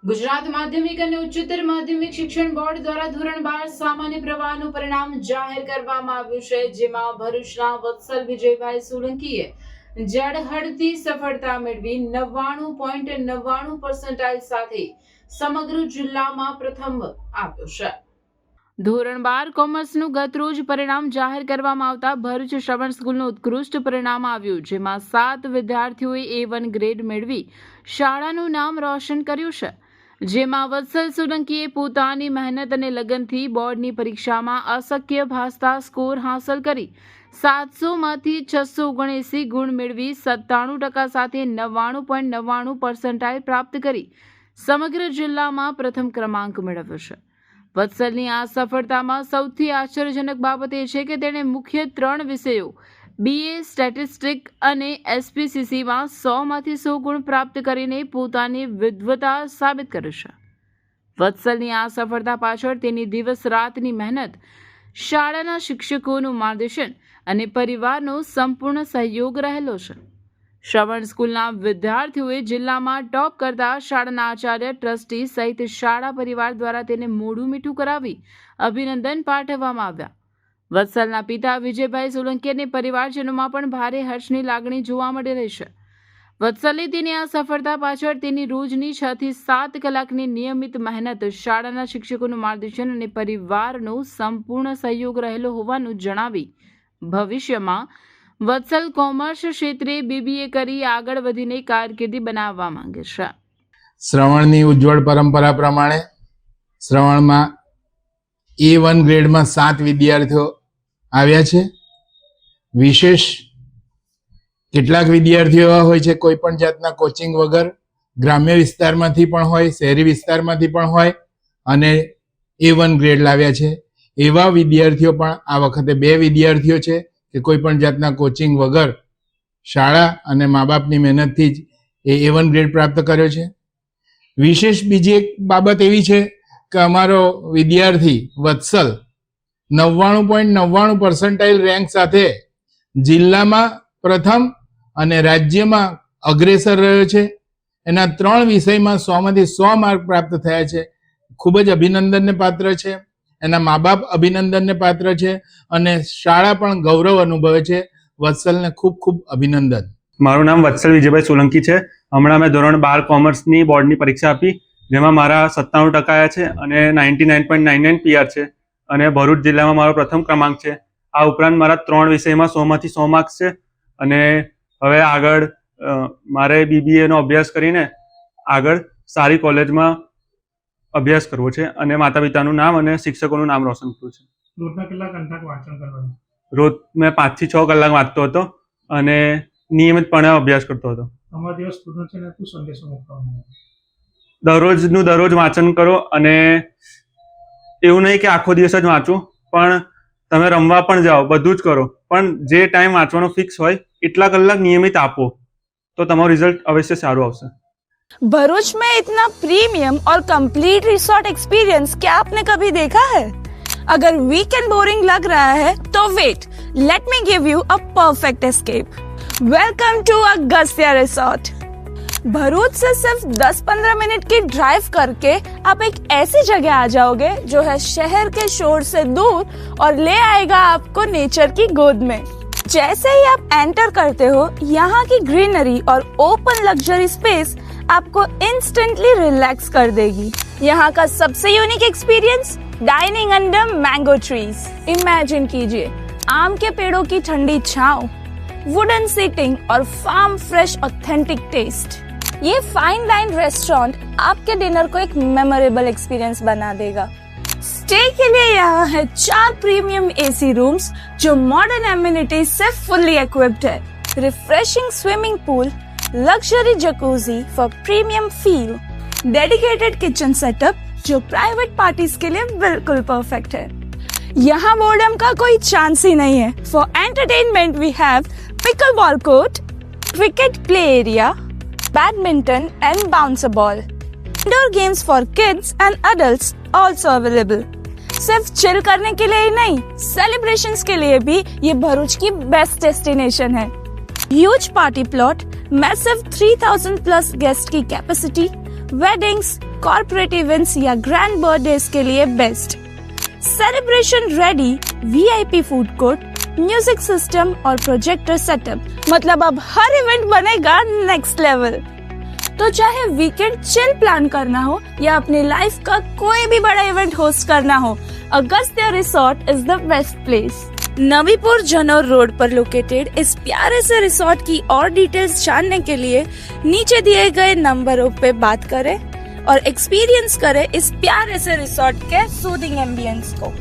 ગુજરાત માધ્યમિક અને ઉચ્ચતર માધ્યમિક શિક્ષણ બોર્ડ દ્વારા ધોરણ 12 સામાન્ય પ્રવાહનું પરિણામ જાહેર કરવામાં આવ્યું છે, જેમાં ભરૂચના વત્સલ વિજયભાઈ સોલંકીએ ઝળહળતી સફળતા મેળવી 99.99% સાથે સમગ્ર જિલ્લામાં પ્રથમ આવ્યો છે। ધોરણ 12 કોમર્સનું ગતરોજ પરિણામ જાહેર કરવામાં આવતા ભરૂચ શ્રવણ સ્કૂલનું ઉત્કૃષ્ટ પરિણામ આવ્યું, જેમાં 7 વિદ્યાર્થીઓએ A1 ગ્રેડ મેળવી શાળાનું નામ રોશન કર્યું છે। જેમાં વત્સલ સોલંકીએ પોતાની મહેનત અને લગનથી બોર્ડની પરીક્ષામાં અશક્ય ભાસતા સ્કોર હાંસલ કરી 700માંથી 679 ગુણ મેળવી 97% સાથે 99.99% પ્રાપ્ત કરી સમગ્ર જિલ્લામાં પ્રથમ ક્રમાંક મેળવ્યો છે। વત્સલની આ સફળતામાં સૌથી આશ્ચર્યજનક બાબત એ છે કે તેણે મુખ્ય 3 વિષયો BA સ્ટેટિસ્ટિક અને SPCCમાં 100માંથી 100 ગુણ પ્રાપ્ત કરીને પોતાની વિદ્વતા સાબિત કરી છે। વત્સલની આ સફળતા પાછળ તેની દિવસ રાતની મહેનત, શાળાના શિક્ષકોનું માર્ગદર્શન અને પરિવારનો સંપૂર્ણ સહયોગ રહેલો છે। શ્રવણ સ્કૂલના વિદ્યાર્થીઓએ જિલ્લામાં ટોપ કરતા શાળાના આચાર્ય, ટ્રસ્ટી સહિત શાળા પરિવાર દ્વારા તેને મોઢું મીઠું કરાવી અભિનંદન પાઠવવામાં આવ્યા। વત્સલના પિતા વિજયભાઈ સોલંકી અને પરિવારજનોમાં પણ ભારે હર્ષની લાગણી જોવા મળી રહી છે। વત્સલે તેની આ સફળતા પાછળ તેની રોજની 6 થી 7 કલાકની નિયમિત મહેનત, શાળાના શિક્ષકોનું માર્ગદર્શન અને પરિવારનો સંપૂર્ણ સહયોગ રહેલો હોવાનું જણાવી ભવિષ્યમાં વત્સલ કોમર્સ ક્ષેત્રે BBA કરી આગળ વધીને કારકિર્દી બનાવવા માંગે છે। શ્રવણની ઉજ્જવળ પરંપરા પ્રમાણે શ્રવણમાં A1 ગ્રેડમાં 7 વિદ્યાર્થીઓ આવ્યા છે। વિશેષ કેટલાક વિદ્યાર્થીઓ એવા હોય છે કોઈ પણ જાતના કોચિંગ વગર, ગ્રામ્ય વિસ્તારમાંથી પણ હોય, શહેરી વિસ્તારમાંથી પણ હોય અને A1 ગ્રેડ લાવ્યા છે। એવા વિદ્યાર્થીઓ પણ આ વખતે 2 વિદ્યાર્થીઓ છે કે કોઈ પણ જાતના કોચિંગ વગર શાળા અને મા બાપની મહેનતથી જ એ A1 ગ્રેડ પ્રાપ્ત કર્યો છે। વિશેષ બીજી એક બાબત એવી છે કે અમારો વિદ્યાર્થી વત્સલ 99.99% રેન્ક સાથે જિલ્લામાં પ્રથમ અને રાજ્યમાં અગ્રેસર રહ્યો છે। એના 3 વિષયમાં 100માંથી 100 માર્ક પ્રાપ્ત થયા છે। ખૂબ જ અભિનંદનને પાત્ર છે, એના મા બાપ અભિનંદનને પાત્ર છે અને શાળા પણ ગૌરવ અનુભવે છે। વત્સલને ખૂબ ખૂબ અભિનંદન। મારું નામ વત્સલ વિજયભાઈ સોલંકી છે। હમણાં મેં ધોરણ 12 કોમર્સની બોર્ડની પરીક્ષા આપી, જેમાં મારા 97% આવ્યા છે અને 99.99 PR છે અને ભરૂચ જિલ્લામાં મારો પ્રથમ ક્રમાંક છે। આ ઉપરાંત મારા 3 વિષયમાં 100માંથી 100 માર્ક્સ છે અને હવે આગળ મારે BBA નો અભ્યાસ કરીને આગળ સારી કોલેજમાં અભ્યાસ કરવો છે અને માતા પિતાનું નામ અને શિક્ષકોનું નામ રોશન કરવું છે। રોજના કેટલા કલાક વાંચન કરવાનું? રોજ મેં 5 થી 6 કલાક વાંચતો હતો અને નિયમિતપણે અભ્યાસ કરતો હતો। અમારા જેવા સ્ટુડન્ટ છે ને શું સંદેશો મોકલવાનો? દરરોજનું દરરોજ વાંચન કરો અને એવું નહીં કે આખો દિવસ જ વાંચો, પણ તમે રમવા પણ જાઓ, બધું જ કરો, પણ જે ટાઈમ વાંચવાનો ફિક્સ હોય એટલા કલાક નિયમિત આપો તો તમારું રિઝલ્ટ અવશ્ય સારું આવશે। भरूच में इतना प्रीमियम और कंप्लीट रिसोर्ट एक्सपीरियंस क्या आपने कभी देखा है? अगर वीकेंड बोरिंग लग रहा है तो wait, let me give you a perfect escape. Welcome to Agastya resort. Bharuch से सिर्फ 10-15 मिनट की ड्राइव करके आप एक ऐसी जगह आ जाओगे जो है शहर के शोर से दूर और ले आएगा आपको नेचर की गोद में। जैसे ही आप एंटर करते हो, यहाँ की ग्रीनरी और ओपन लग्जरी स्पेस आपको इंस्टेंटली रिलैक्स कर देगी। यहाँ का सबसे unique experience, dining under mango trees. Imagine कीजिए आम के पेड़ों की ठंडी छांव, वुडन सीटिंग और फार्म फ्रेश ऑथेंटिक टेस्ट। ये फाइन डाइन रेस्टोरेंट आपके डिनर को एक मेमोरेबल एक्सपीरियंस बना देगा। स्टे के लिए यहाँ है 4 प्रीमियम AC रूम्स जो मॉडर्न एमिनिटीज से फुल्ली इक्विप्ड है। Refreshing swimming pool, luxury jacuzzi for premium feel, dedicated kitchen setup जो प्राइवेट पार्टीज के लिए बिल्कुल परफेक्ट है। यहाँ बोर्डम का कोई चांस ही नहीं है। For entertainment we have pickleball court, cricket play area, badminton and bouncer ball, indoor games for kids and adults also available. सिर्फ चिल करने के लिए ही नहीं, सेलिब्रेशंस के लिए भी ये भरूच की बेस्ट डेस्टिनेशन है। Huge party plot, massive 3000 plus guest की कैपेसिटी, वेडिंग्स, कॉर्पोरेट इवेंट्स या ग्रैंड बर्थडेज के लिए best. Celebration ready, VIP food court, music system और प्रोजेक्टर सेटअप, मतलब अब हर इवेंट बनेगा नेक्स्ट लेवल। तो चाहे वीकेंड चिल प्लान करना हो या अपनी लाइफ का कोई भी बड़ा इवेंट होस्ट करना हो, Agastya resort is the best place. Navipur Janaur road पर लोकेटेड इस प्यारे से रिसोर्ट की और डिटेल्स जानने के लिए नीचे दिए गए नंबरों पे बात करें और एक्सपीरियंस करें इस प्यारे से रिसोर्ट के सूदिंग एम्बियंस को।